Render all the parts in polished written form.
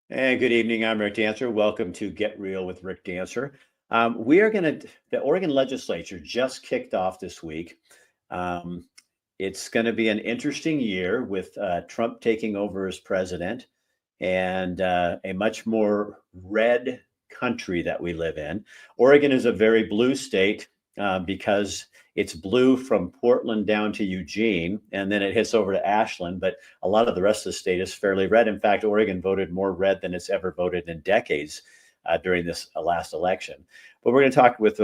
And good evening. I'm Rick Dancer. Welcome to Get Real with Rick Dancer. The Oregon legislature just kicked off this week. Um, it's going to be an interesting year with Trump taking over as president and a much more red country that we live in. Oregon is a very blue state because it's blue from Portland down to Eugene, and then it hits over to Ashland. But a lot of the rest of the state is fairly red. In fact, Oregon voted more red than it's ever voted in decades during this last election. But we're going to talk with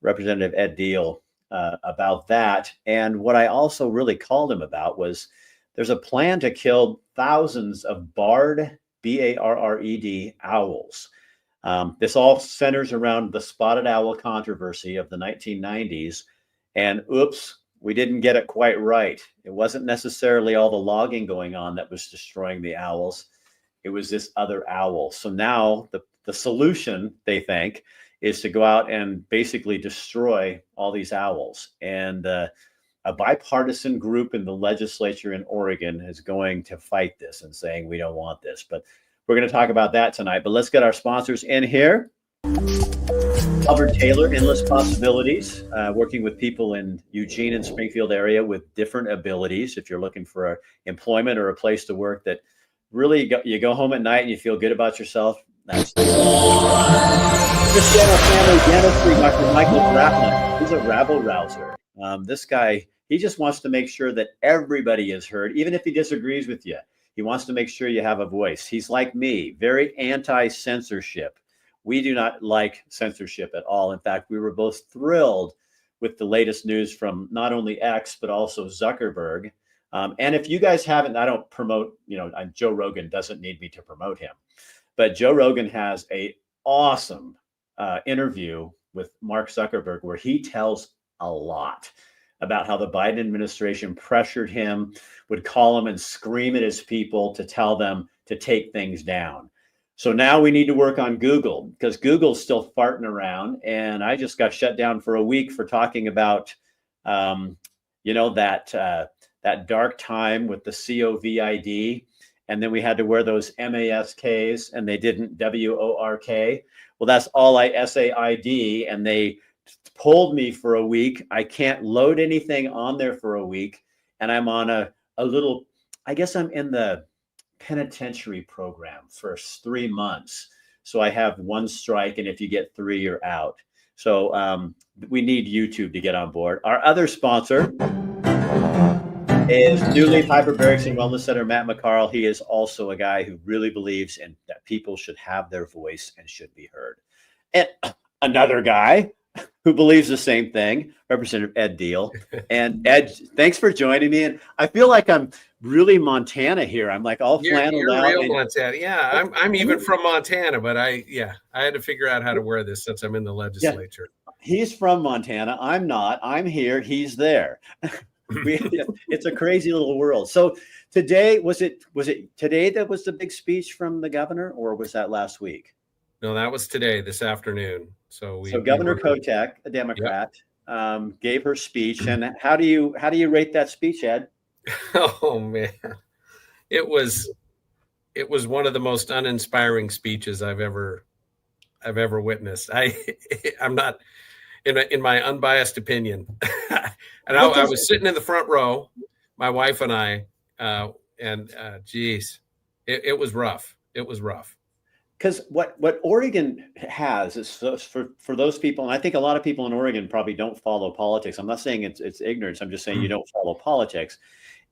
Representative Ed Deal about that. And what I also really called him about was there's a plan to kill thousands of barred, B-A-R-R-E-D, owls. This all centers around the spotted owl controversy of the 1990s. And oops, we didn't get it quite right. It wasn't necessarily all the logging going on that was destroying the owls. It was this other owl. So now the solution, they think, is to go out and basically destroy all these owls. And a bipartisan group in the legislature in Oregon is going to fight this and saying, we don't want this. But we're going to talk about that tonight. But let's get our sponsors in here. Albert Taylor, Endless Possibilities, working with people in Eugene and Springfield area with different abilities. If you're looking for employment or a place to work that really you go home at night and you feel good about yourself, that's the Cristiano Family Dentistry, Dr. Michael Bratlin. He's a rabble rouser. This guy, he just wants to make sure that everybody is heard, even if he disagrees with you. He wants to make sure you have a voice. He's like me, very anti-censorship. We do not like censorship at all. In fact, we were both thrilled with the latest news from not only X, but also Zuckerberg. And if you guys haven't, I don't promote, Joe Rogan doesn't need me to promote him. But Joe Rogan has an awesome interview with Mark Zuckerberg where he tells a lot about how the Biden administration pressured him, would call him and scream at his people to tell them to take things down. So now we need to work on Google because Google's still farting around. And I just got shut down for a week for talking about, that dark time with the COVID. And then we had to wear those MASKs and they didn't WORK. Well, that's all I SAID. And they pulled me for a week. I can't load anything on there for a week. And I'm on a little, I guess I'm in the penitentiary program for 3 months. So I have one strike, and if you get 3, you're out. So we need YouTube to get on board. Our other sponsor is New Leaf Hyperbarics and Wellness Center, Matt McCarl. He is also a guy who really believes in that people should have their voice and should be heard. And another guy who believes the same thing, Representative Ed Deal. And Ed, thanks for joining me. And I feel like I'm really Montana here. I'm like all flanneled out. Real Montana. Yeah, I'm even from Montana, but I had to figure out how to wear this since I'm in the legislature. Yeah, he's from Montana. I'm not. I'm here. He's there. It's a crazy little world. So today, was it today that was the big speech from the governor, or was that last week? No, that was today, this afternoon. So Governor Kotek, a Democrat, gave her speech. And how do you rate that speech, Ed? Oh man, it was one of the most uninspiring speeches I've ever witnessed. I'm not in my unbiased opinion, and I was sitting in the front row, my wife and I, geez, it was rough. It was rough. Because what Oregon has is for those people, and I think a lot of people in Oregon probably don't follow politics. I'm not saying it's ignorance. I'm just saying you don't follow politics.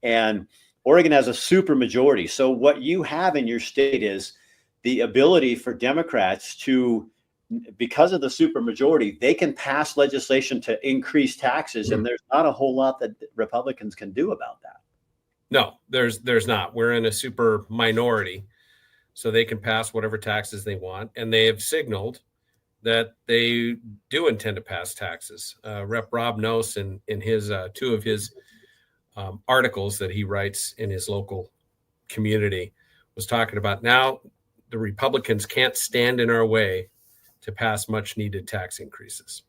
And Oregon has a super majority. So what you have in your state is the ability for Democrats to, because of the super majority, they can pass legislation to increase taxes. And there's not a whole lot that Republicans can do about that. No, there's not. We're in a super minority. So they can pass whatever taxes they want. And they have signaled that they do intend to pass taxes. Rep. Rob Nose in his 2 of his articles that he writes in his local community was talking about now the Republicans can't stand in our way to pass much needed tax increases.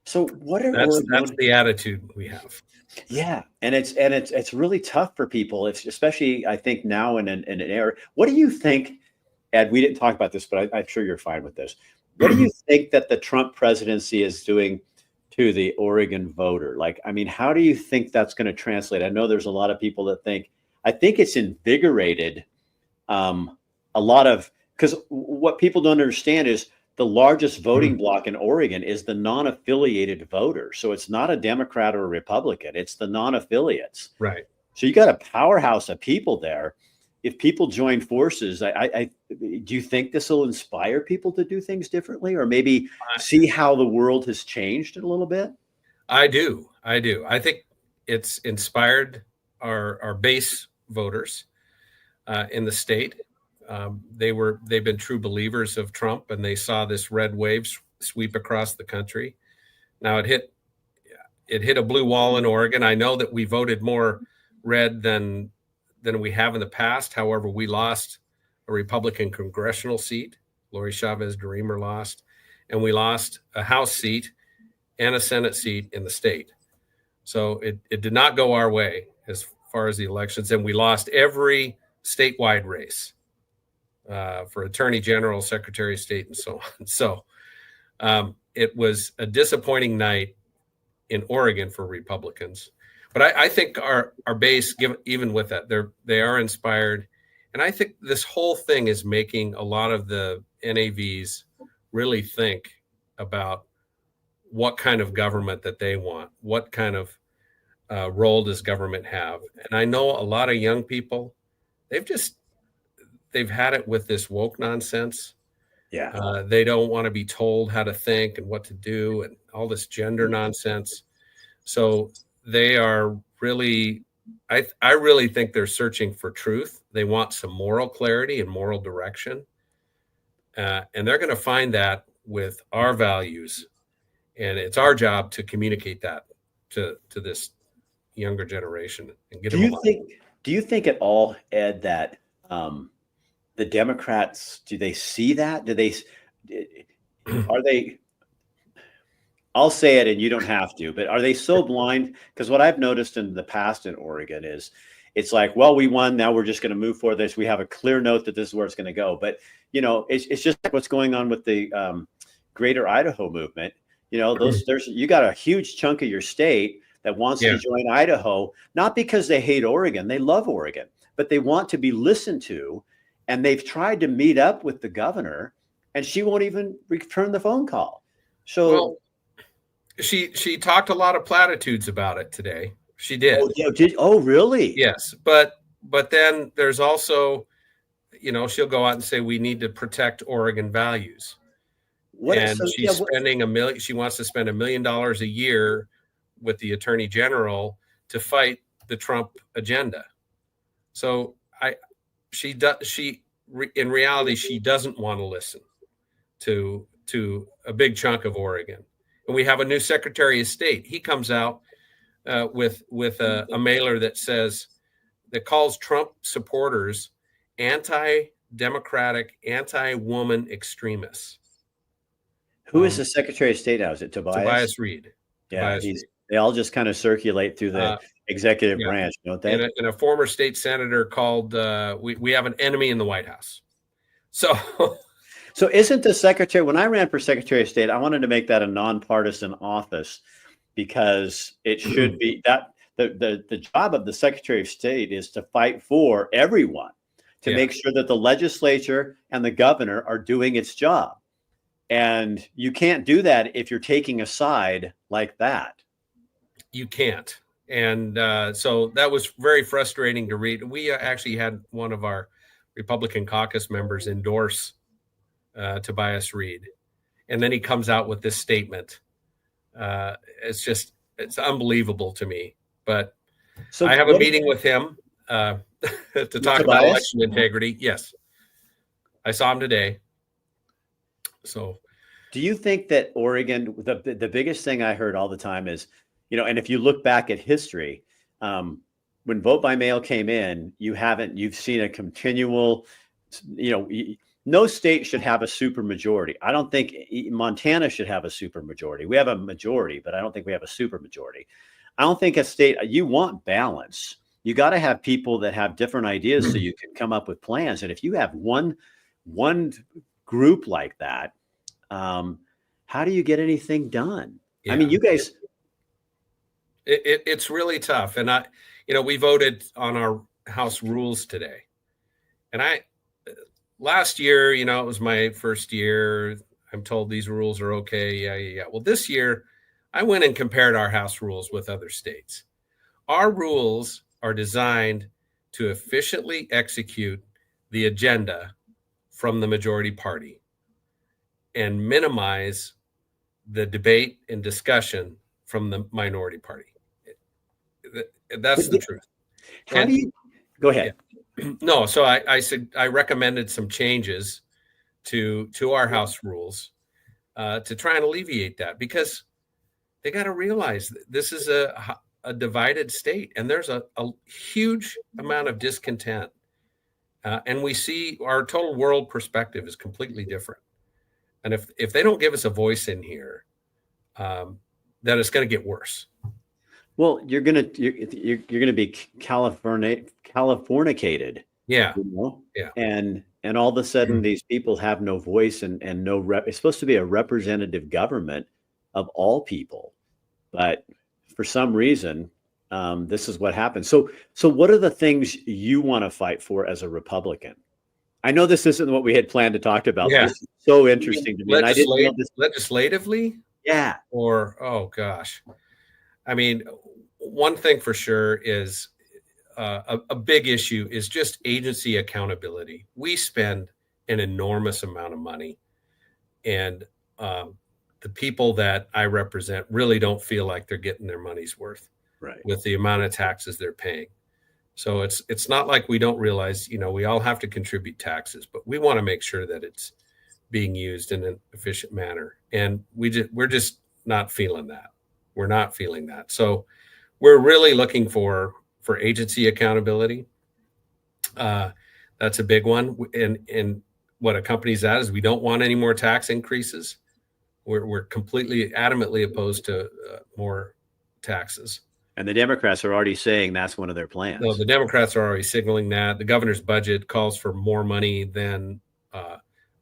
So what are that's the attitude we have. Yeah, and it's really tough for people, especially I think now in an era. What do you think Ed, we didn't talk about this, but I'm sure you're fine with this. What do you think that the Trump presidency is doing to the Oregon voter? Like, I mean, how do you think that's going to translate? I know there's a lot of people that I think it's invigorated a lot of, because what people don't understand is the largest voting bloc in Oregon is the non-affiliated voter. So it's not a Democrat or a Republican, it's the non-affiliates. Right. So you got a powerhouse of people there. If people join forces, do you think this will inspire people to do things differently, or maybe see how the world has changed a little bit? I do. I think it's inspired our base voters in the state. They've been true believers of Trump, and they saw this red wave sweep across the country. Now it hit a blue wall in Oregon. I know that we voted more red than we have in the past. However, we lost a Republican congressional seat. Lori Chavez DeRemer lost, and we lost a House seat and a Senate seat in the state. So it did not go our way as far as the elections, and we lost every statewide race for Attorney General, Secretary of State, and so on. So it was a disappointing night in Oregon for Republicans. But I think our base, even with that, they are inspired. And I think this whole thing is making a lot of the NAVs really think about what kind of government that they want, what kind of role does government have. And I know a lot of young people, they've had it with this woke nonsense. Yeah. They don't want to be told how to think and what to do and all this gender nonsense. So they are really, I really think they're searching for truth. They want some moral clarity and moral direction. And they're going to find that with our values. And it's our job to communicate that to this younger generation and get them alive. Do you think at all, Ed, that the Democrats, do they see that? Are they, I'll say it and you don't have to, but are they so blind? Because what I've noticed in the past in Oregon is it's like, well, we won. Now we're just going to move forward this. We have a clear note that this is where it's going to go. But, it's just like what's going on with the Greater Idaho movement. You got a huge chunk of your state that wants to join Idaho, not because they hate Oregon. They love Oregon, but they want to be listened to. And they've tried to meet up with the governor, and she won't even return the phone call. So she talked a lot of platitudes about it today. She did. Oh, really? Yes. But then there's also, she'll go out and say, we need to protect Oregon values. She's spending she wants to spend $1 million a year with the Attorney General to fight the Trump agenda. So in reality, she doesn't want to listen to a big chunk of Oregon. And we have a new Secretary of State. He comes out with a mailer that calls Trump supporters anti-democratic, anti-woman extremists. Who is the Secretary of State now? Is it Tobias? Tobias Reed. Yeah, they all just kind of circulate through the executive branch, don't they? And a former state senator called, we have an enemy in the White House. So isn't the secretary, when I ran for Secretary of State, I wanted to make that a nonpartisan office because it should be that the job of the Secretary of State is to fight for everyone, to make sure that the legislature and the governor are doing its job. And you can't do that if you're taking a side like that. You can't. And so that was very frustrating to read. We actually had one of our Republican caucus members endorse Tobias Reed. And then he comes out with this statement. It's unbelievable to me. But so I have a meeting with him to talk about election integrity. Yes. I saw him today. So do you think that Oregon, the biggest thing I heard all the time is, and if you look back at history, when vote by mail came in, you've seen a continual, no state should have a super majority. I don't think Montana should have a super majority. We have a majority, but I don't think we have a super majority. I don't think a state, you want balance. You got to have people that have different ideas so you can come up with plans. And if you have one one group like that, how do you get anything done? Yeah. I mean, you guys. It's really tough. And we voted on our House rules today. And last year, it was my first year. I'm told these rules are okay. Yeah. Well, this year, I went and compared our House rules with other states. Our rules are designed to efficiently execute the agenda from the majority party and minimize the debate and discussion from the minority party. That's the truth. How do you go ahead? Yeah. No, so I said I recommended some changes to our House rules to try and alleviate that, because they got to realize that this is a divided state, and there's a huge amount of discontent, and we see our total world perspective is completely different. And if they don't give us a voice in here, then it's going to get worse. Well, you're gonna be Californicated. Yeah. Yeah. And all of a sudden, these people have no voice and no rep. It's supposed to be a representative government of all people, but for some reason, this is what happens. So what are the things you want to fight for as a Republican? I know this isn't what we had planned to talk about. Yeah. This is so interesting to me. And I didn't know this. Legislatively? Yeah. Or, oh gosh. I mean, one thing for sure is a big issue is just agency accountability. We spend an enormous amount of money, and the people that I represent really don't feel like they're getting their money's worth with the amount of taxes they're paying. So it's not like we don't realize, we all have to contribute taxes, but we want to make sure that it's being used in an efficient manner. And we're just not feeling that. We're not feeling that. So we're really looking for agency accountability. That's a big one. And what accompanies that is we don't want any more tax increases. We're completely adamantly opposed to more taxes. And the Democrats are already saying that's one of their plans. No, the Democrats are already signaling that. The governor's budget calls for more money than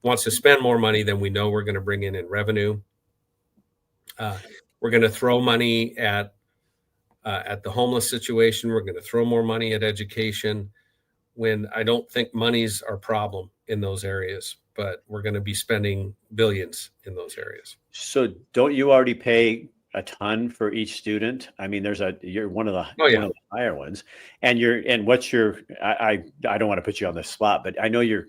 wants to spend more money than we know we're going to bring in revenue. We're going to throw money at the homeless situation. We're going to throw more money at education, when I don't think money's our problem in those areas, but we're going to be spending billions in those areas. So don't you already pay a ton for each student? I mean, you're one of the higher ones, and what's your, I don't want to put you on the spot, but I know your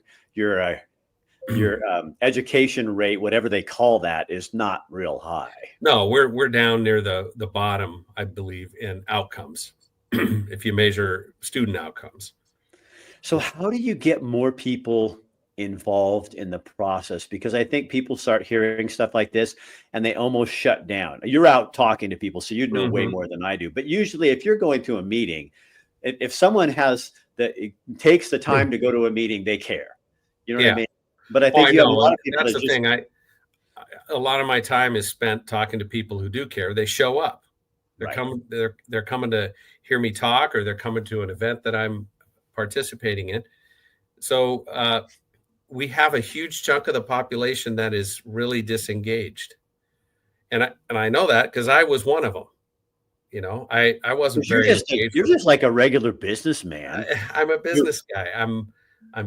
education rate, whatever they call that, is not real high. No, we're down near the bottom, I believe, in outcomes if you measure student outcomes. So how do you get more people involved in the process? Because I think people start hearing stuff like this and they almost shut down. You're out talking to people, so you know way more than I do. But usually if you're going to a meeting, if someone takes the time to go to a meeting, they care. You know what I mean? But I think you have a lot of people. That's the thing. A lot of my time is spent talking to people who do care. They show up. They're coming to hear me talk, or they're coming to an event that I'm participating in. So we have a huge chunk of the population that is really disengaged, and I know that because I was one of them. I wasn't very engaged. You're just like a regular businessman. I'm a business guy. I'm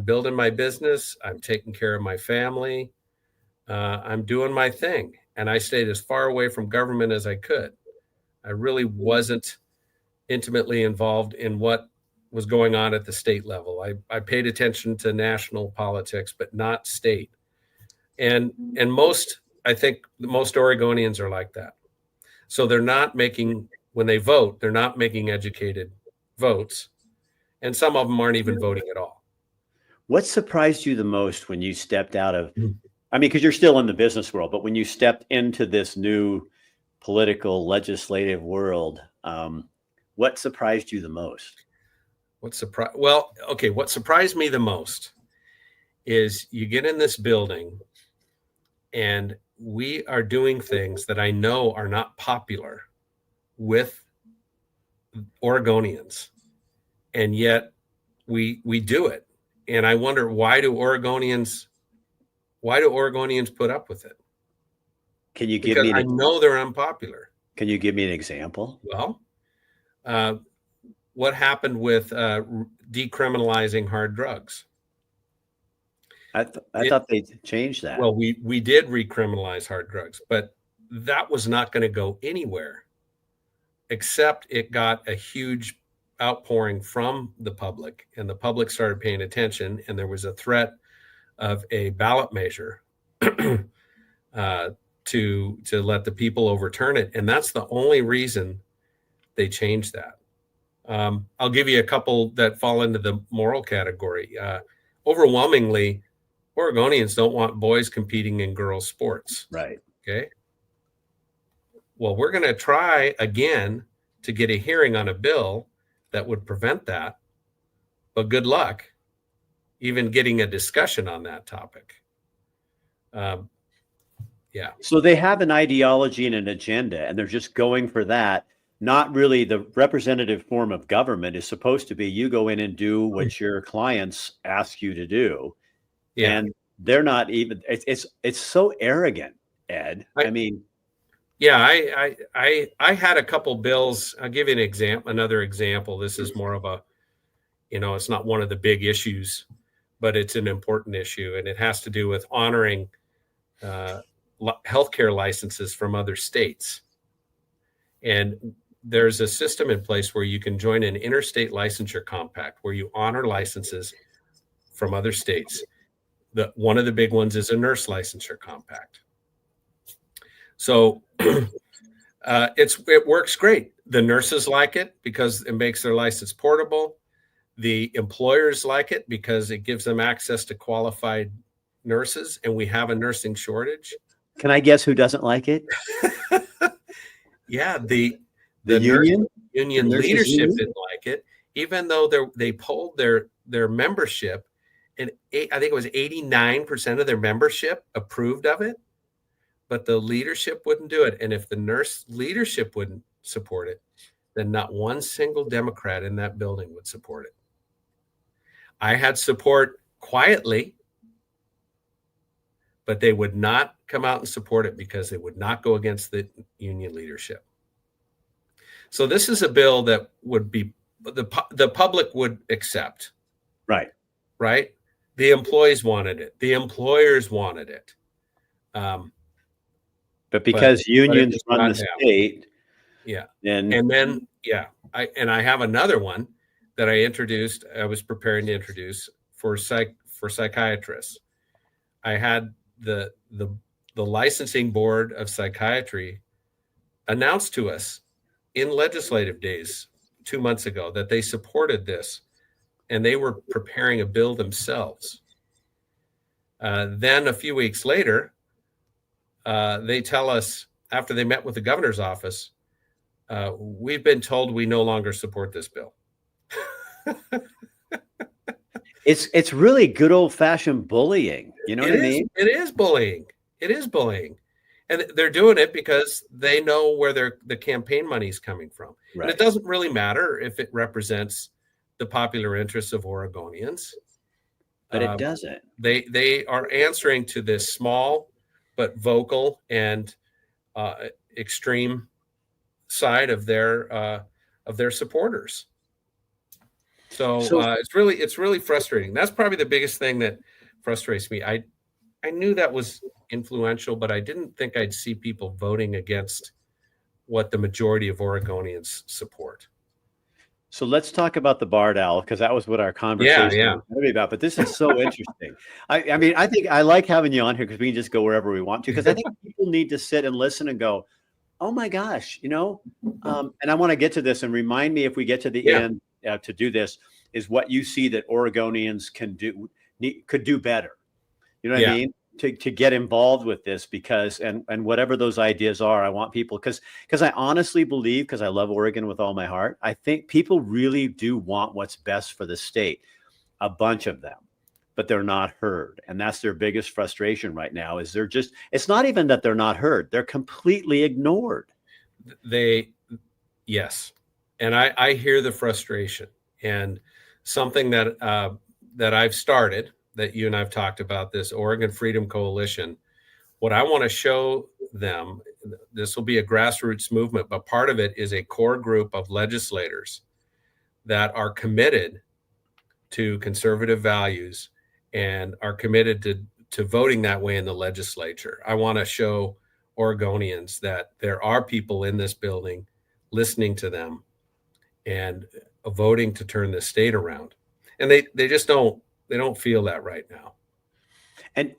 building my business. I'm taking care of my family. I'm doing my thing, and I stayed as far away from government as I could. I really wasn't intimately involved in what was going on at the state level. I paid attention to national politics, but not state. And I think most Oregonians are like that. So they're not making, when they vote, they're not making educated votes. And some of them aren't even voting at all. What surprised you the most when you stepped out of, I mean, because you're still in the business world, but when you stepped into this new political legislative world, what surprised you the most? What surprised me the most is you get in this building and we are doing things that I know are not popular with Oregonians, and yet we do it. And I wonder, why do Oregonians Why do Oregonians put up with it? Can you give Because me I know they're unpopular. Can you give me an example? Well, what happened with decriminalizing hard drugs? I thought they changed that. Well, we did recriminalize hard drugs, but that was not going to go anywhere, except it got a huge outpouring from the public, and the public started paying attention, and there was a threat of a ballot measure to let the people overturn it, and that's the only reason they changed that. I'll give you a couple that fall into the moral category. Overwhelmingly, Oregonians don't want boys competing in girls' sports. Right. Okay. Well, we're going to try again to get a hearing on a bill that would prevent that. But good luck even getting a discussion on that topic. Yeah. So they have an ideology and an agenda, and they're just going for that. Not really the representative form of government is supposed to be you go in and do what your clients ask you to do. Yeah. And they're not even, it's so arrogant, Ed. I mean, yeah, I had a couple bills. I'll give you another example. This is more of a, it's not one of the big issues, but it's an important issue, and it has to do with honoring healthcare licenses from other states. And there's a system in place where you can join an interstate licensure compact where you honor licenses from other states. One of the big ones is a nurse licensure compact. So it works great. The nurses like it because it makes their license portable. The employers like it because it gives them access to qualified nurses, and we have a nursing shortage. Can I guess who doesn't like it? Yeah, the union leadership didn't like it, even though they polled their membership, and I think it was 89% of their membership approved of it, but the leadership wouldn't do it. And if the nurse leadership wouldn't support it, then not one single Democrat in that building would support it. I had support quietly, but they would not come out and support it because they would not go against the union leadership. So this is a bill that would be the public would accept. Right. Right. The employees wanted it. The employers wanted it. But because unions run the state. Yeah. And then, yeah. I have another one that I was preparing to introduce for psychiatrists. I had the licensing board of psychiatry announced to us in legislative days 2 months ago that they supported this, and they were preparing a bill themselves. Then a few weeks later, they tell us, after they met with the governor's office, we've been told we no longer support this bill. It's really good old-fashioned bullying. You know what I mean? It is bullying. It is bullying. And they're doing it because they know where the campaign money is coming from. Right. And it doesn't really matter if it represents the popular interests of Oregonians. But it doesn't. They are answering to this small but vocal and extreme side of their supporters. So it's really frustrating. That's probably the biggest thing that frustrates me. I knew that was influential, but I didn't think I'd see people voting against what the majority of Oregonians support. So let's talk about the barred owl, because that was what our conversation was going to be about. But this is so interesting. I mean, I think I like having you on here because we can just go wherever we want to, because I think people need to sit and listen and go, oh my gosh, and I want to get to this, and remind me if we get to the end to do this, is what you see that Oregonians could do better. You know what I mean? To get involved with this, because and whatever those ideas are, I want people, because I honestly believe, because I love Oregon with all my heart, I think people really do want what's best for the state, a bunch of them, but they're not heard. And that's their biggest frustration right now, is it's not even that they're not heard, they're completely ignored. Yes. And I hear the frustration, and something that I've started, that you and I've talked about, this Oregon Freedom Coalition, what I want to show them, this will be a grassroots movement, but part of it is a core group of legislators that are committed to conservative values and are committed to voting that way in the legislature. I want to show Oregonians that there are people in this building listening to them and voting to turn the state around. And they just don't feel that right now. And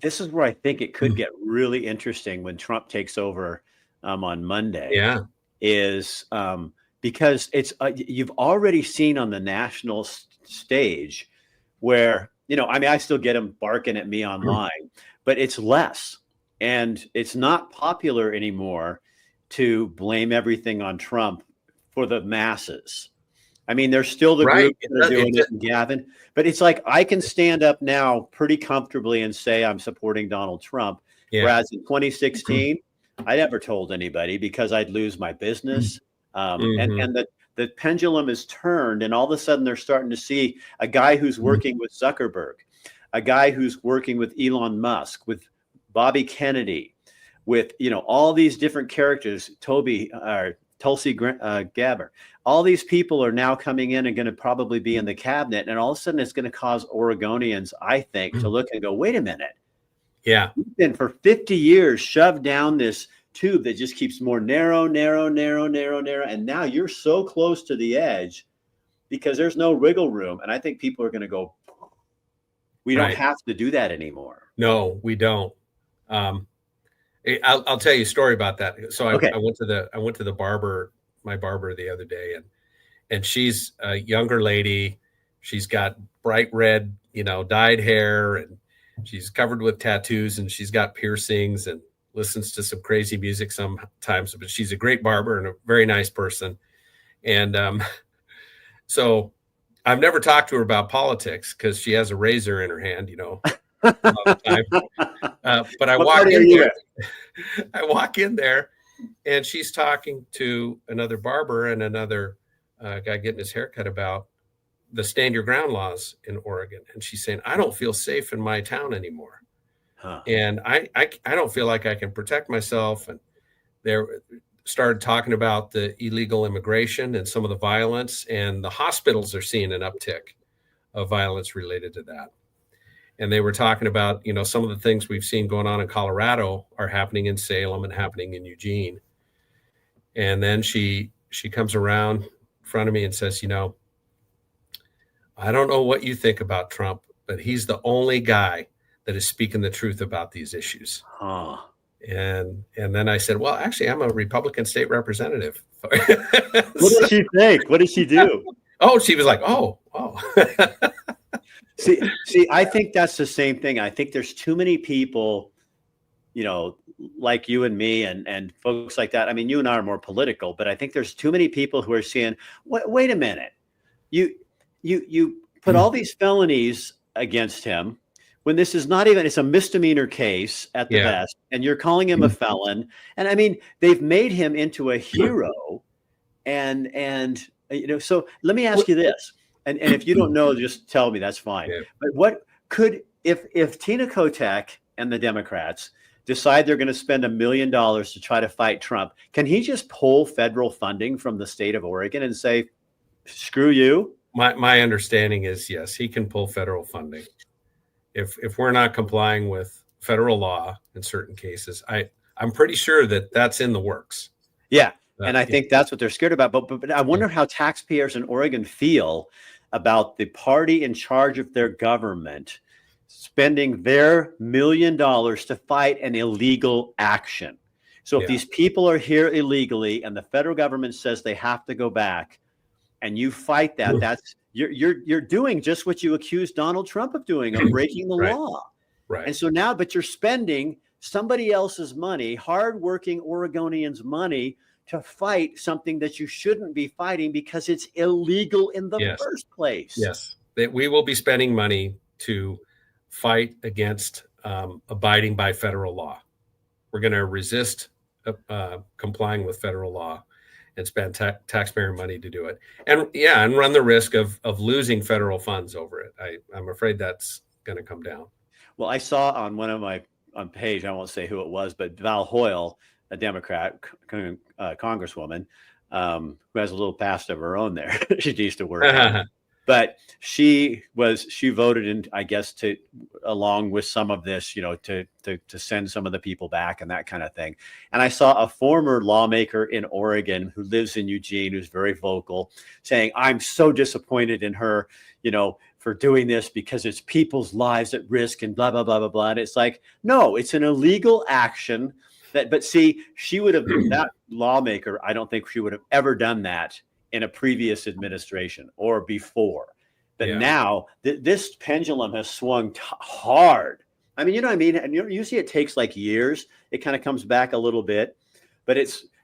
this is where I think it could get really interesting when Trump takes over on Monday. Yeah. Is because it's you've already seen on the national stage where, I mean, I still get them barking at me online, but it's less. And it's not popular anymore to blame everything on Trump for the masses. I mean, there's still the group that are doing it, Gavin, but it's like I can stand up now pretty comfortably and say I'm supporting Donald Trump. Yeah. Whereas in 2016, I never told anybody because I'd lose my business. And the pendulum is turned, and all of a sudden they're starting to see a guy who's working with Zuckerberg, a guy who's working with Elon Musk, with Bobby Kennedy, with all these different characters, Tulsi Gabbard. All these people are now coming in and going to probably be in the cabinet, and all of a sudden it's going to cause Oregonians, I think, to look and go, wait a minute. Yeah. We've been for 50 years shoved down this tube that just keeps more narrow. And now you're so close to the edge because there's no wiggle room. And I think people are going to go, we don't have to do that anymore. No, we don't. I'll tell you a story about that. So I went to the barber, my barber the other day, and she's a younger lady. She's got bright red, dyed hair, and she's covered with tattoos, and she's got piercings and listens to some crazy music sometimes, but she's a great barber and a very nice person. And so I've never talked to her about politics because she has a razor in her hand, all the time. But I walk in there and she's talking to another barber and another guy getting his haircut about the stand your ground laws in Oregon. And she's saying, I don't feel safe in my town anymore. And I don't feel like I can protect myself. And they started talking about the illegal immigration and some of the violence, and the hospitals are seeing an uptick of violence related to that. And they were talking about, some of the things we've seen going on in Colorado are happening in Salem and happening in Eugene. And then she comes around in front of me and says, I don't know what you think about Trump, but he's the only guy that is speaking the truth about these issues. And then I said, well, actually, I'm a Republican state representative. What did she think? What did she do? Oh, she was like, oh. See, I think that's the same thing. I think there's too many people, like you and me and folks like that. I mean, you and I are more political, but I think there's too many people who are saying, wait a minute. You put all these felonies against him when this is not even, it's a misdemeanor case at the best, and you're calling him a felon. And I mean, they've made him into a hero. And so let me ask you this. And if you don't know, just tell me, that's fine. Yeah. But what could, if Tina Kotek and the Democrats decide they're going to spend $1 million to try to fight Trump, can he just pull federal funding from the state of Oregon and say, screw you? My understanding is, yes, he can pull federal funding. If we're not complying with federal law in certain cases, I'm pretty sure that that's in the works. Yeah. And I think that's what they're scared about. But I wonder how taxpayers in Oregon feel about the party in charge of their government spending their $1 million to fight an illegal action. So if these people are here illegally and the federal government says they have to go back, and you fight that, that's you're doing just what you accused Donald Trump of doing, of breaking the law. Right. And so now, but you're spending somebody else's money, hardworking Oregonians' money, to fight something that you shouldn't be fighting because it's illegal in the first place. Yes, we will be spending money to fight against abiding by federal law. We're going to resist complying with federal law and spend taxpayer money to do it. And run the risk of losing federal funds over it. I'm afraid that's going to come down. Well, I saw on one of my on page, I won't say who it was, but Val Hoyle, a Democrat congresswoman, who has a little past of her own there. She used to work on it. But she voted in, I guess, to along with some of this, to send some of the people back and that kind of thing. And I saw a former lawmaker in Oregon who lives in Eugene, who's very vocal, saying, "I'm so disappointed in her, for doing this because it's people's lives at risk and blah, blah, blah, blah, blah." And it's like, no, it's an illegal action but see, she would have, that lawmaker, I don't think she would have ever done that in a previous administration or before. But now this pendulum has swung hard. I mean, you know what I mean? And usually it takes like years. It kind of comes back a little bit, but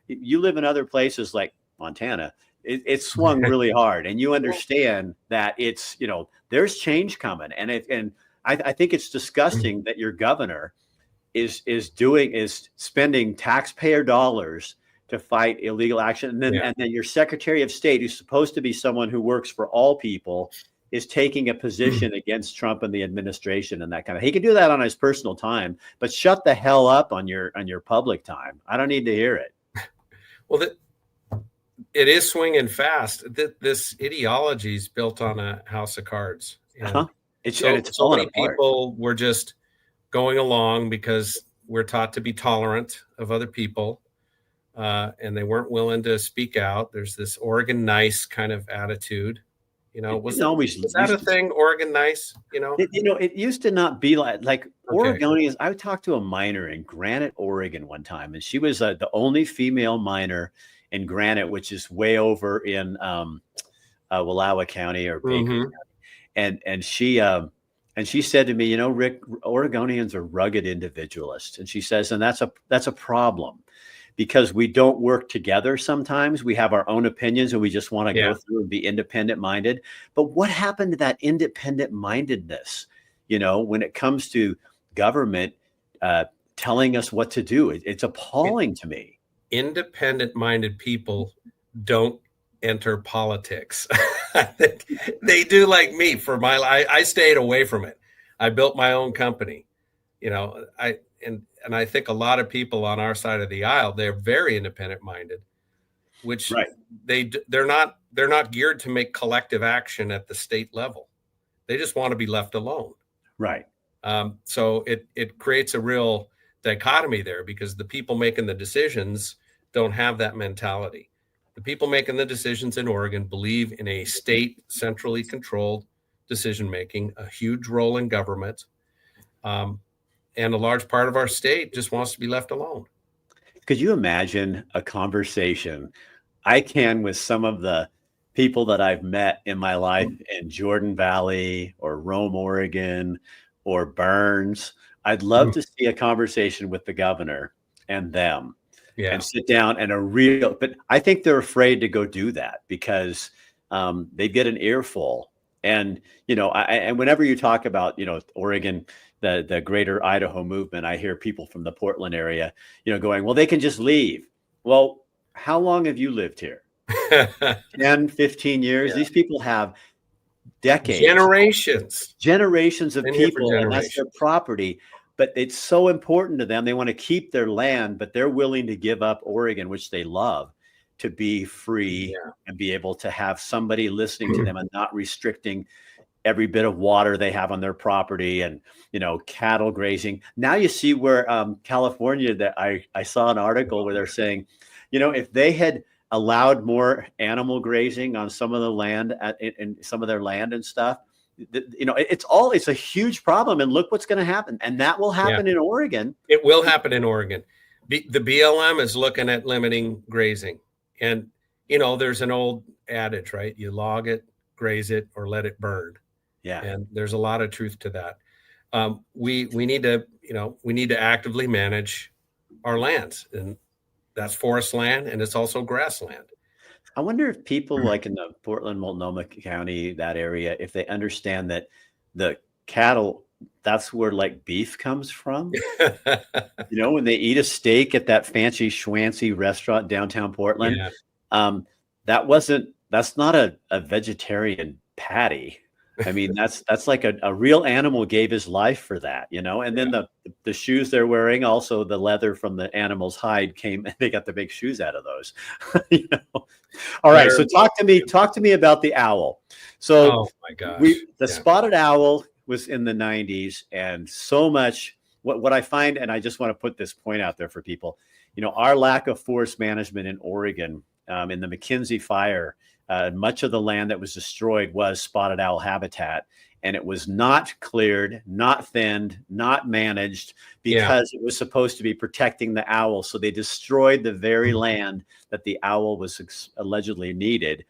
you live in other places like Montana. It's swung really hard, and you understand that it's, there's change coming. And I think it's disgusting that your governor is spending taxpayer dollars to fight illegal action. And then your Secretary of State, who's supposed to be someone who works for all people, is taking a position against Trump and the administration and that kind of. He can do that on his personal time, but shut the hell up on your public time. I don't need to hear it. Well, it is swinging fast. This ideology is built on a house of cards. So many people were just going along because we're taught to be tolerant of other people, and they weren't willing to speak out. There's this Oregon nice kind of attitude. Was that a thing? Oregon nice, it used to not be like Oregonians. I talked to a miner in Granite, Oregon one time, and she was the only female miner in Granite, which is way over in Wallowa County or Baker County. And she said to me, "Rick, Oregonians are rugged individualists." And she says, and that's a problem, because we don't work together. Sometimes we have our own opinions and we just want to go through and be independent minded. But what happened to that independent mindedness, when it comes to government telling us what to do? It's appalling to me. Independent minded people don't enter politics. I think they do, like me. For my life, I stayed away from it. I built my own company. And I think a lot of people on our side of the aisle, they're very independent minded, which they're not geared to make collective action at the state level. They just want to be left alone. Right. So it creates a real dichotomy there, because the people making the decisions don't have that mentality. The people making the decisions in Oregon believe in a state centrally controlled decision making, a huge role in government. And a large part of our state just wants to be left alone. Could you imagine a conversation I can with some of the people that I've met in my life in Jordan Valley or Rome, Oregon, or Burns? I'd love to see a conversation with the governor and them and sit down and but I think they're afraid to go do that because they get an earful. And, and whenever you talk about, Oregon, the greater Idaho movement, I hear people from the Portland area, going, well, they can just leave. Well, how long have you lived here? 10, 15 years. Yeah. These people have decades, generations of people, and that's their property. But it's so important to them. They want to keep their land, but they're willing to give up Oregon, which they love, to be free and be able to have somebody listening to them and not restricting every bit of water they have on their property and, cattle grazing. Now you see where California, that I saw an article where they're saying, if they had allowed more animal grazing on some of the land in some of their land and stuff, it's a huge problem. And look what's going to happen. And that will happen in Oregon. It will happen in Oregon. The BLM is looking at limiting grazing. And, there's an old adage, right? You log it, graze it, or let it burn. Yeah. And there's a lot of truth to that. We need to actively manage our lands, and that's forest land, and it's also grassland. I wonder if people like in the Portland, Multnomah County, that area, if they understand that the cattle, that's where like beef comes from. When they eat a steak at that fancy schwancy restaurant downtown Portland, that's not a vegetarian patty. I mean, that's like a real animal gave his life for that, you know. And then the shoes they're wearing, also the leather from the animal's hide came. They got the big shoes out of those. You know? All right. They're, So talk to me about the owl. So oh my gosh. the Yeah. spotted owl was in the 90s, and so much what I find, and I just want to put this point out there for people, you know, our lack of forest management in Oregon, in the McKinsey fire, much of the land that was destroyed was spotted owl habitat, and it was not cleared, not thinned, not managed because it was supposed to be protecting the owl. So they destroyed the very land that the owl was allegedly needed.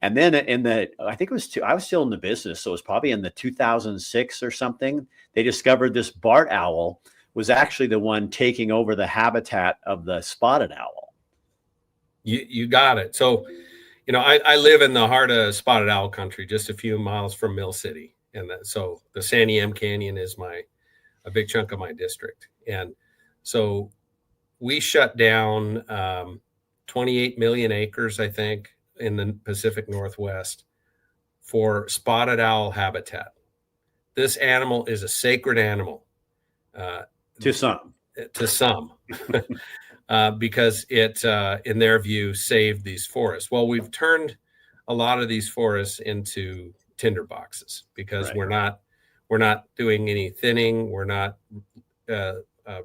And then I think it was I was still in the business, so it was probably in the 2006 or something, they discovered this barred owl was actually the one taking over the habitat of the spotted owl. You got it. So, you know, I live in the heart of spotted owl country, just a few miles from Mill City. And so the Santiam Canyon is a big chunk of my district. And so we shut down 28 million acres, I think, in the Pacific Northwest for spotted owl habitat. This animal is a sacred animal. To some. Because it, in their view, saved these forests. Well, we've turned a lot of these forests into tinder boxes because we're not doing any thinning. We're not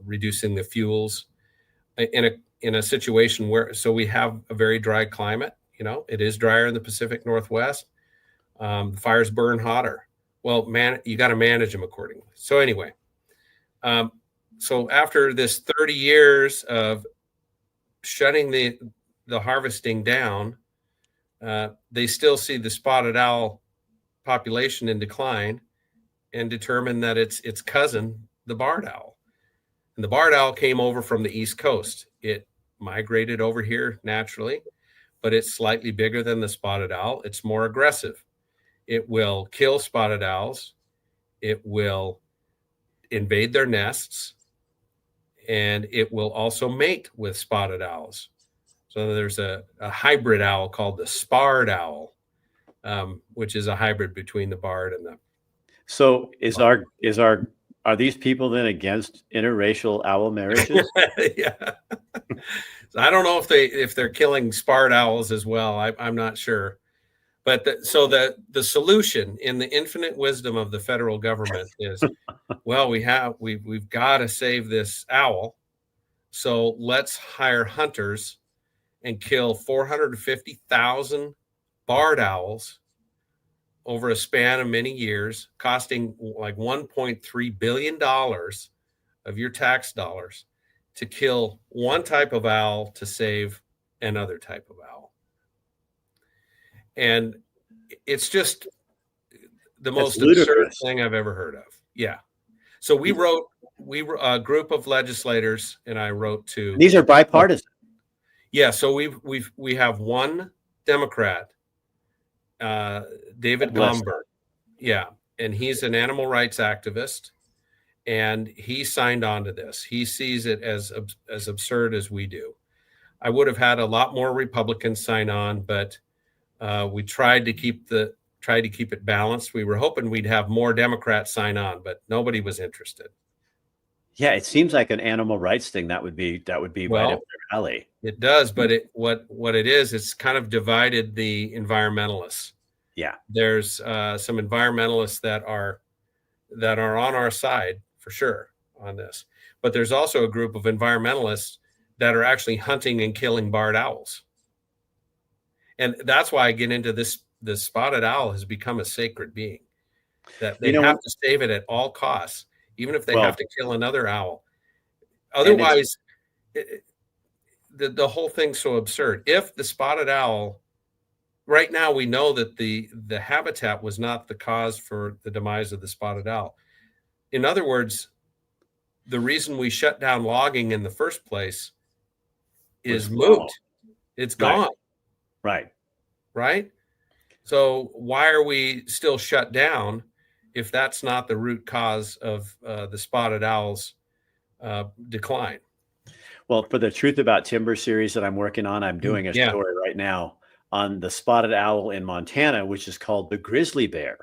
reducing the fuels in a situation where, so we have a very dry climate. You know, it is drier in the Pacific Northwest. The fires burn hotter. Well, you got to manage them accordingly. So anyway, so after this 30 years of shutting the harvesting down, they still see the spotted owl population in decline and determine that it's cousin, the barred owl. And the barred owl came over from the East Coast. It migrated over here naturally, but it's slightly bigger than the spotted owl. It's more aggressive. It will kill spotted owls. It will invade their nests, and it will also mate with spotted owls. So there's a hybrid owl called the sparred owl, which is a hybrid between the barred and the. So are these people then against interracial owl marriages? Yeah. So I don't know if they're killing sparred owls as well. I'm not sure. But the solution in the infinite wisdom of the federal government is, well, we've got to save this owl. So let's hire hunters and kill 450,000 barred owls over a span of many years, costing like $1.3 billion of your tax dollars to kill one type of owl to save another type of owl. And it's just the most absurd thing I've ever heard of. Yeah. So we were a group of legislators, and I wrote to. These are bipartisan. Yeah. So we have one Democrat, David Gomberg. Yeah. And he's an animal rights activist, and he signed on to this. He sees it as absurd as we do. I would have had a lot more Republicans sign on, but we tried to keep it balanced. We were hoping we'd have more Democrats sign on, but nobody was interested. Yeah, it seems like an animal rights thing that would be right up their alley. It does, but what it is, it's kind of divided the environmentalists. Yeah, there's some environmentalists that are on our side for sure on this, but there's also a group of environmentalists that are actually hunting and killing barred owls. And that's why I get into this. The spotted owl has become a sacred being that they have to save it at all costs, even if they have to kill another owl. Otherwise, the whole thing's so absurd. If the spotted owl, right now we know that the habitat was not the cause for the demise of the spotted owl. In other words, the reason we shut down logging in the first place is moot. It's gone. Right. So why are we still shut down if that's not the root cause of the spotted owl's decline? Well, for the Truth About Timber series that I'm working on, I'm doing a story right now on the spotted owl in Montana, which is called the grizzly bear.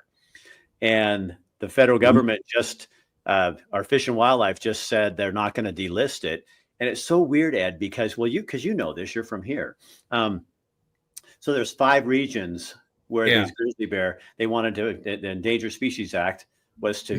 And the federal government just, our Fish and Wildlife just said they're not going to delist it. And it's so weird, Ed, because, well, because you know this, you're from here. So there's 5 regions where these grizzly bear, they wanted to, the Endangered Species Act was to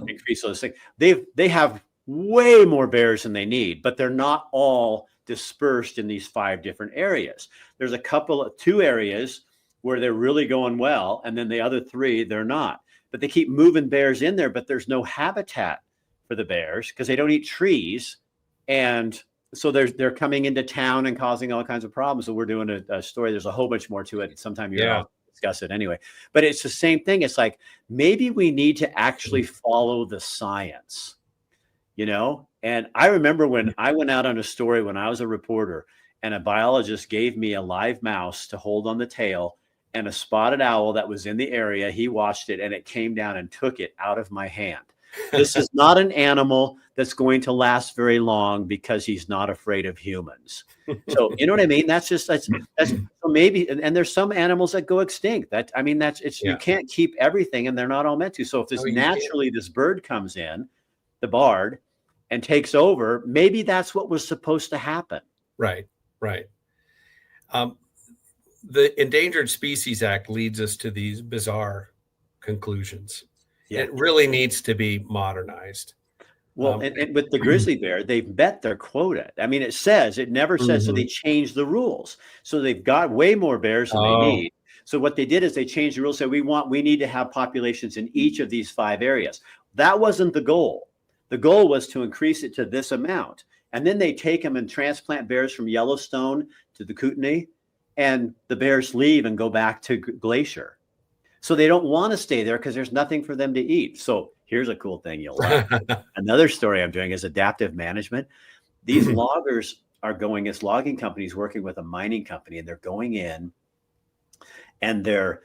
increase those things. They have way more bears than they need, but they're not all dispersed in these 5 different areas. There's a couple of 2 areas where they're really going well, and then the other 3 they're not. But they keep moving bears in there, but there's no habitat for the bears because they don't eat trees, and so they're coming into town and causing all kinds of problems. So we're doing a story. There's a whole bunch more to it. Sometime you'll discuss it anyway. But it's the same thing. It's like maybe we need to actually follow the science, you know? And I remember when I went out on a story when I was a reporter, and a biologist gave me a live mouse to hold on the tail and a spotted owl that was in the area. He watched it and it came down and took it out of my hand. This is not an animal that's going to last very long because he's not afraid of humans. So, you know what I mean? That's so maybe, and there's some animals that go extinct. You can't keep everything, and they're not all meant to. So if this bird comes in, the bard, and takes over, maybe that's what was supposed to happen. Right. The Endangered Species Act leads us to these bizarre conclusions. Yeah. It really needs to be modernized. Well, and with the grizzly bear, they've met their quota. I mean, it never says, so they changed the rules. So they've got way more bears than they need. So what they did is they changed the rules. So we need to have populations in each of these 5 areas. That wasn't the goal. The goal was to increase it to this amount. And then they take them and transplant bears from Yellowstone to the Kootenai, and the bears leave and go back to Glacier. So they don't want to stay there because there's nothing for them to eat. So here's a cool thing you'll like. Another story I'm doing is adaptive management. These loggers are going as logging companies working with a mining company, and they're going in and they're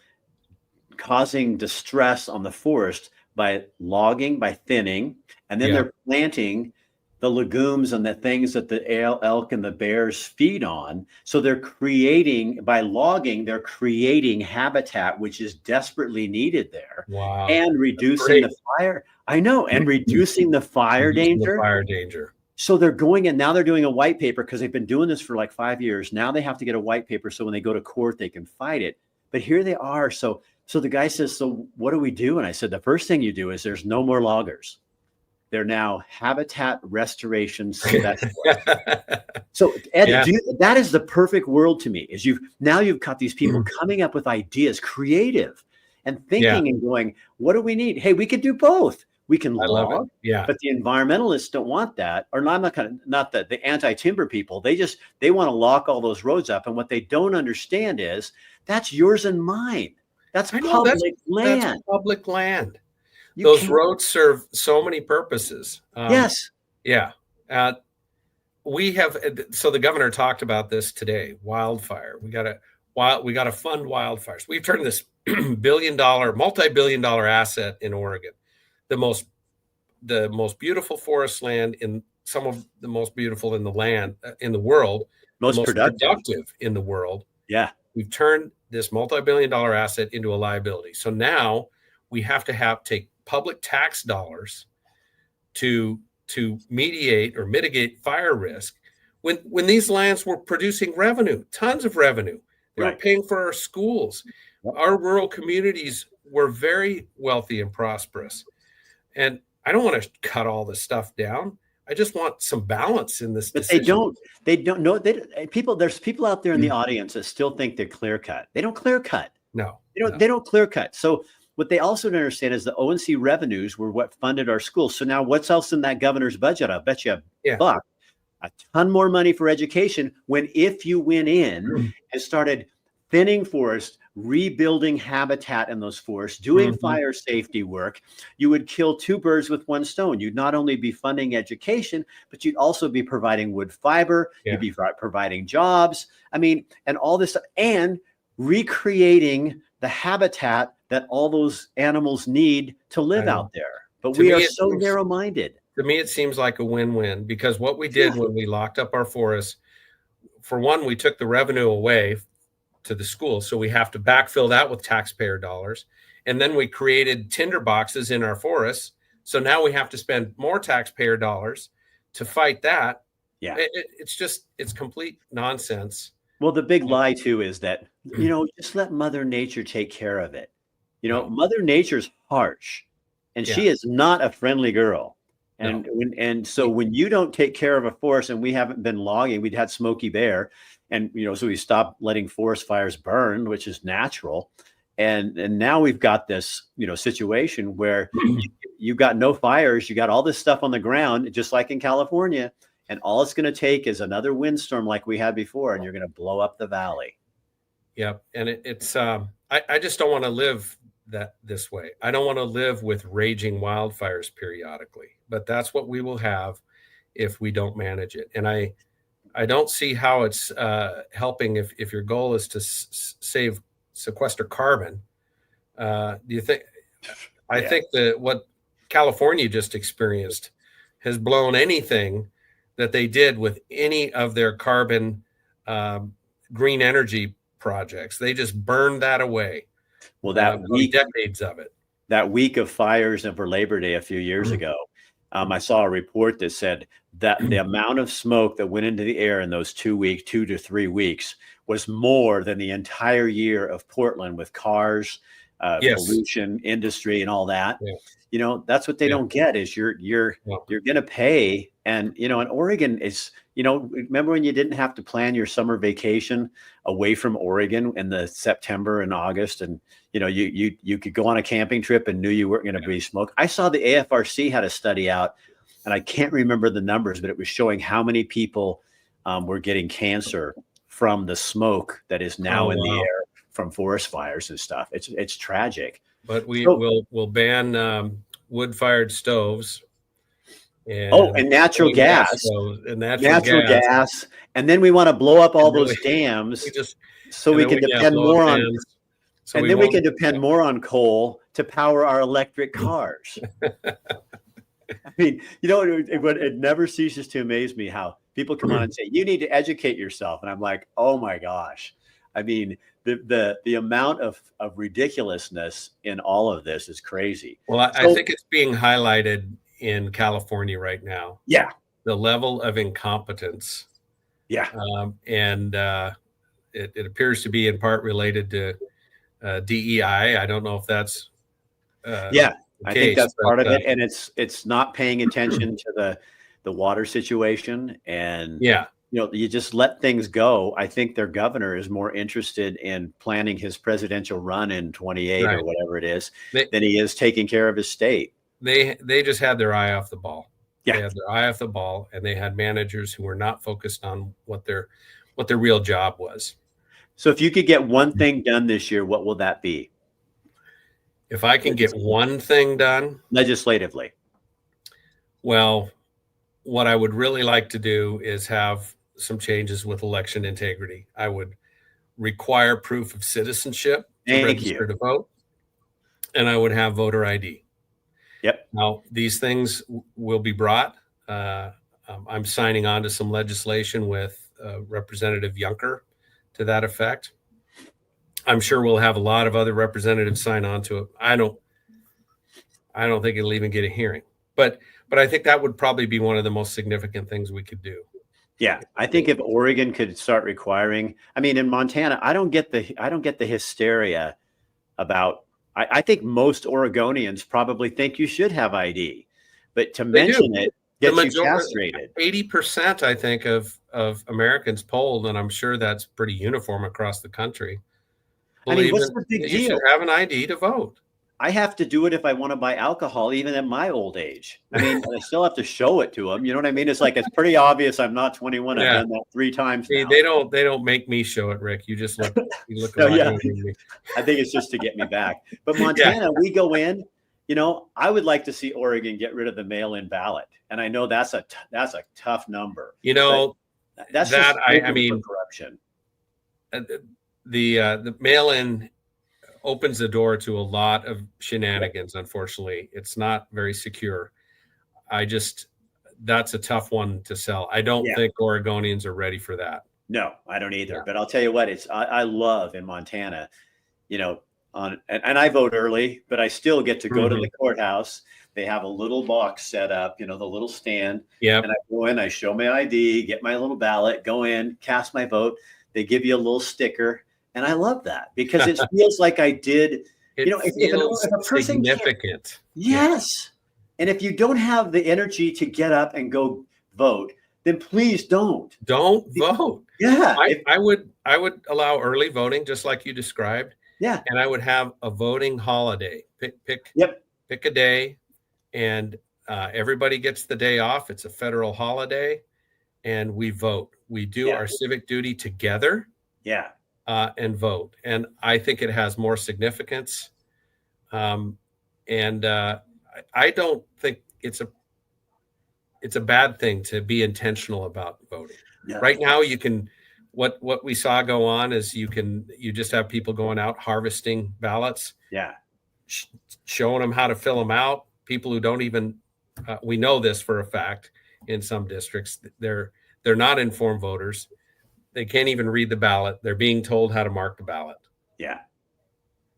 causing distress on the forest by logging, by thinning, and then they're planting the legumes and the things that the elk and the bears feed on. So they're creating habitat, which is desperately needed there. Wow. And reducing the fire. I know. And reducing the fire danger. So they're going in now, they're doing a white paper because they've been doing this for like 5 years. Now they have to get a white paper. So when they go to court, they can fight it. But here they are. So the guy says, so what do we do? And I said, the first thing you do is there's no more loggers. They're now habitat restoration specialists. So Ed, that is the perfect world to me. Is you've got these people coming up with ideas, creative, and thinking and going, what do we need? Hey, we could do both. We can log, but the environmentalists don't want that. Or not the anti-timber people. They want to lock all those roads up. And what they don't understand is that's yours and mine. That's public land. That's public land. Those roads serve so many purposes. Yes. Yeah. We have, so the governor talked about this today, wildfire. We got to fund wildfires. We've turned this multi-billion dollar asset in Oregon, the most beautiful forest land, in some of the most beautiful in the land, in the world, most productive in the world. Yeah. We've turned this multi-billion dollar asset into a liability. So now we have to take public tax dollars to mediate or mitigate fire risk when these lands were producing revenue, tons of revenue. They were paying for our schools. Our rural communities were very wealthy and prosperous. And I don't want to cut all this stuff down. I just want some balance in this decision. They don't know. There's people out there in the audience that still think they're clear cut. They don't clear cut. No. They don't clear cut. So what they also don't understand is the ONC revenues were what funded our schools. So now what's else in that governor's budget? I bet you $1, a ton more money for education, if you went in and started thinning forests, rebuilding habitat in those forests, doing fire safety work, you would kill 2 birds with 1 stone. You'd not only be funding education, but you'd also be providing wood fiber. You'd be providing jobs. I mean, and all this stuff, and recreating the habitat that all those animals need to live out there. But we are so narrow-minded. To me, it seems like a win-win, because what we did when we locked up our forests, for one, we took the revenue away to the schools. So we have to backfill that with taxpayer dollars. And then we created tinder boxes in our forests. So now we have to spend more taxpayer dollars to fight that. Yeah. It's complete nonsense. Well, the big lie too is that, just let Mother Nature take care of it. No. Mother Nature's harsh, and Yeah. she is not a friendly girl. And No. when you don't take care of a forest, and we haven't been logging, we'd had Smokey Bear, and so we stopped letting forest fires burn, which is natural. And now we've got this, situation where you've got no fires, you got all this stuff on the ground, just like in California. And all it's going to take is another windstorm like we had before, and you're going to blow up the valley. Yeah. And I just don't want to live this way. I don't want to live with raging wildfires periodically, but that's what we will have if we don't manage it. And I don't see how it's helping if your goal is to sequester carbon. Do you think? I think that what California just experienced has blown anything that they did with any of their carbon green energy projects. They just burned that away. Well, that week, decades of it. That week of fires over Labor Day a few years ago, I saw a report that said that the amount of smoke that went into the air in those 2 to 3 weeks was more than the entire year of Portland with cars, pollution, industry, and all that. Yeah. That's what they don't get is you're going to pay. And, in Oregon is, remember when you didn't have to plan your summer vacation away from Oregon in the September and August, and, you could go on a camping trip and knew you weren't going to breathe smoke. I saw the AFRC had a study out, and I can't remember the numbers, but it was showing how many people were getting cancer from the smoke that is now in the air from forest fires and stuff. It's tragic. But we'll ban wood-fired stoves. And natural gas. And natural gas. And then we want to blow up all those dams so we can depend more on and then we can depend more on coal to power our electric cars. I mean, it never ceases to amaze me how people come on and say, you need to educate yourself. And I'm like, oh my gosh. I mean, the amount of ridiculousness in all of this is crazy. Well, I think it's being highlighted in California right now. Yeah. The level of incompetence. Yeah. It appears to be in part related to DEI. I don't know if that's I think that's part of it. And it's not paying attention to the water situation. And you just let things go. I think their governor is more interested in planning his presidential run in 28 or whatever it is than he is taking care of his state. They just had their eye off the ball. Yeah. They had their eye off the ball, and they had managers who were not focused on what their real job was. So if you could get one thing done this year, what will that be? If I can get one thing done legislatively. Well, what I would really like to do is have some changes with election integrity. I would require proof of citizenship to register to vote, and I would have voter ID. Yep. Now, these things will be brought. I'm signing on to some legislation with Representative Juncker to that effect. I'm sure we'll have a lot of other representatives sign on to it. I don't think it'll even get a hearing, but I think that would probably be one of the most significant things we could do. Yeah, I think if Oregon could start requiring, I mean, in Montana, I don't get the hysteria about. I think most Oregonians probably think you should have ID, but to mention it gets you castrated. 80%, I think, of Americans polled, and I'm sure that's pretty uniform across the country. I mean, what's the big deal? You should have an ID to vote. I have to do it if I want to buy alcohol, even at my old age. I mean, I still have to show it to them. You know what I mean? It's like, it's pretty obvious I'm not 21. I've done that 3 times now. They don't make me show it, Rick. You just look. I think it's just to get me back. But Montana, we go in. I would like to see Oregon get rid of the mail-in ballot, and I know that's a tough number. That's that I mean, corruption. The mail-in opens the door to a lot of shenanigans. Unfortunately, it's not very secure. That's a tough one to sell. I don't think Oregonians are ready for that. No, I don't either. But I'll tell you what, I love in Montana, and I vote early, but I still get to go to Mhm. the courthouse. They have a little box set up, the little stand. Yep. And I go in, I show my ID, get my little ballot, go in, cast my vote. They give you a little sticker. And I love that because it feels like I did, It feels if a person can't, significant. Yeah. yes. And if you don't have the energy to get up and go vote, then please don't. Don't vote. Yeah. I would allow early voting, just like you described, Yeah. and I would have a voting holiday. Yep. Pick a day, and everybody gets the day off. It's a federal holiday, and we vote. We do our civic duty together. Yeah. And vote. And I think it has more significance. And I don't think it's a bad thing to be intentional about voting. No. Right now, you can. What we saw go on is you just have people going out harvesting ballots. Yeah. Showing them how to fill them out. People who don't even we know this for a fact in some districts. They're not informed voters. They can't even read the ballot. They're being told how to mark the ballot. Yeah.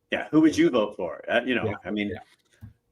Yeah. Who would you vote for? Yeah. I mean,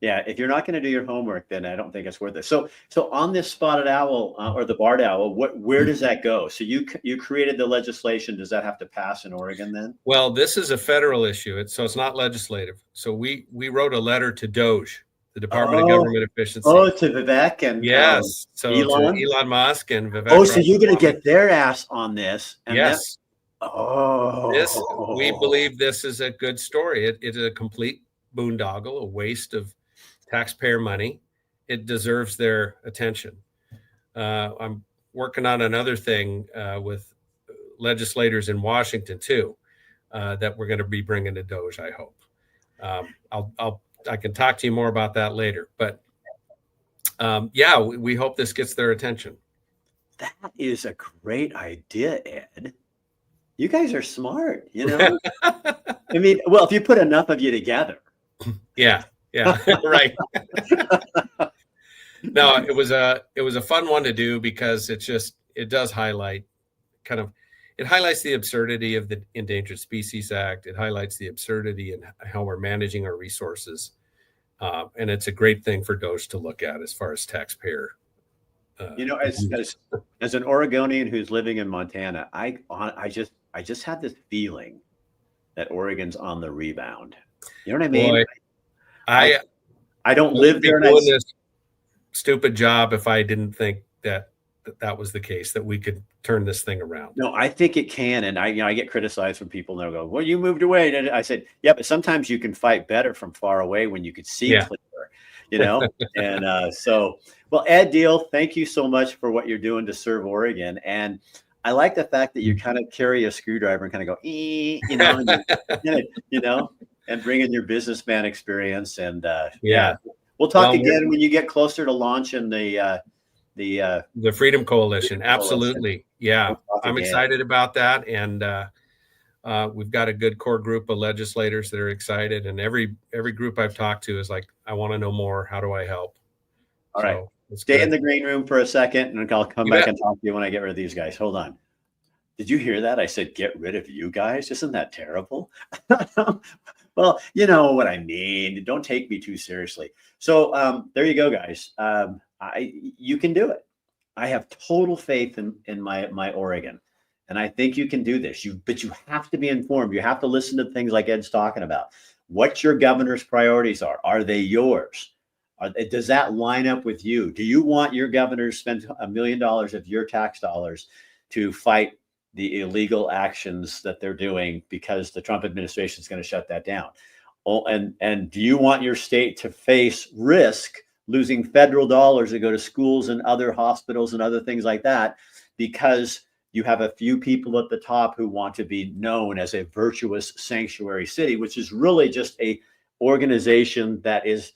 yeah, if you're not going to do your homework, then I don't think it's worth it. So on this spotted owl or the barred owl, where does that go? So you created the legislation. Does that have to pass in Oregon then? Well, this is a federal issue. So it's not legislative. So we wrote a letter to DOGE, the Department of Government Efficiency. Oh, to Vivek and yes. So Elon? to Elon Musk and Vivek. Oh, so you're going to get their ass on this? And yes. We believe this is a good story. It is a complete boondoggle, a waste of taxpayer money. It deserves their attention. I'm working on another thing with legislators in Washington too, that we're going to be bringing to DOGE. I hope. I can talk to you more about that later. But we hope this gets their attention. That is a great idea, Ed. You guys are smart, I mean, well, if you put enough of you together. Yeah, right. No, it was a fun one to do because it does highlight it highlights the absurdity of the Endangered Species Act. It highlights the absurdity in how we're managing our resources. And it's a great thing for DOGE to look at as far as taxpayer. As an Oregonian who's living in Montana, I just had this feeling that Oregon's on the rebound. You know what I mean? Boy, I don't live there. Doing this stupid job if I didn't think that was the case, that we could turn this thing around. No, I think it can. And I get criticized from people and they'll go, well, you moved away. And I said, yeah, but sometimes you can fight better from far away when you could see clearer, And well, Ed Deal, thank you so much for what you're doing to serve Oregon. And I like the fact that you kind of carry a screwdriver and kind of go, and bring in your businessman experience. And we'll talk again when you get closer to launching the Freedom Coalition. Absolutely. Yeah. I'm excited about that. And we've got a good core group of legislators that are excited. And every group I've talked to is like, I want to know more. How do I help? All right. Stay in the green room for a second and I'll come back and talk to you when I get rid of these guys. Hold on. Did you hear that? I said, get rid of you guys. Isn't that terrible? Well, you know what I mean. Don't take me too seriously. So there you go, guys. You can do it. I have total faith in my Oregon. And I think you can do this. But you have to be informed. You have to listen to things like Ed's talking about. What your governor's priorities are. Are they yours? Does that line up with you? Do you want your governor to spend $1 million of your tax dollars to fight the illegal actions that they're doing because the Trump administration is going to shut that down? Oh, and do you want your state to face risk losing federal dollars to go to schools and other hospitals and other things like that because you have a few people at the top who want to be known as a virtuous sanctuary city, which is really just a organization that is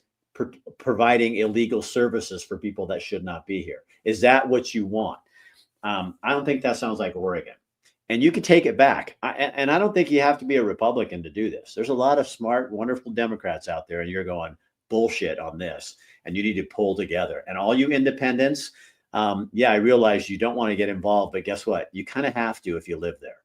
providing illegal services for people that should not be here? Is that what you want? I don't think that sounds like Oregon. And you can take it back. And I don't think you have to be a Republican to do this. There's a lot of smart, wonderful Democrats out there, and you're going bullshit on this. And you need to pull together. And all you independents, I realize you don't want to get involved, but guess what? You kind of have to if you live there.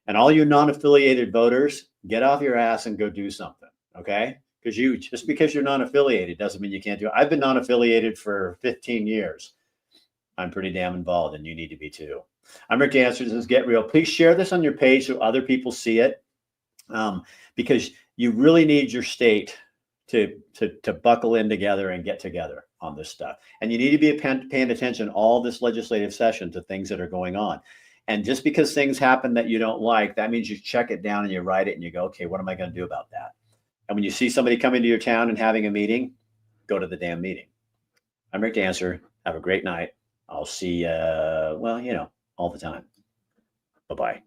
And all you non-affiliated voters, get off your ass and go do something, okay? Because just because you're non-affiliated doesn't mean you can't do it. I've been non-affiliated for 15 years. I'm pretty damn involved, and you need to be too. I'm Rick Dancer. This is Get Real. Please share this on your page so other people see it, because you really need your state to buckle in together and get together on this stuff. And you need to be paying attention all this legislative session to things that are going on. And just because things happen that you don't like, that means you check it down and you write it and you go, okay, what am I going to do about that? And when you see somebody coming to your town and having a meeting, go to the damn meeting. I'm Rick Dancer. Have a great night. I'll see, all the time. Bye-bye.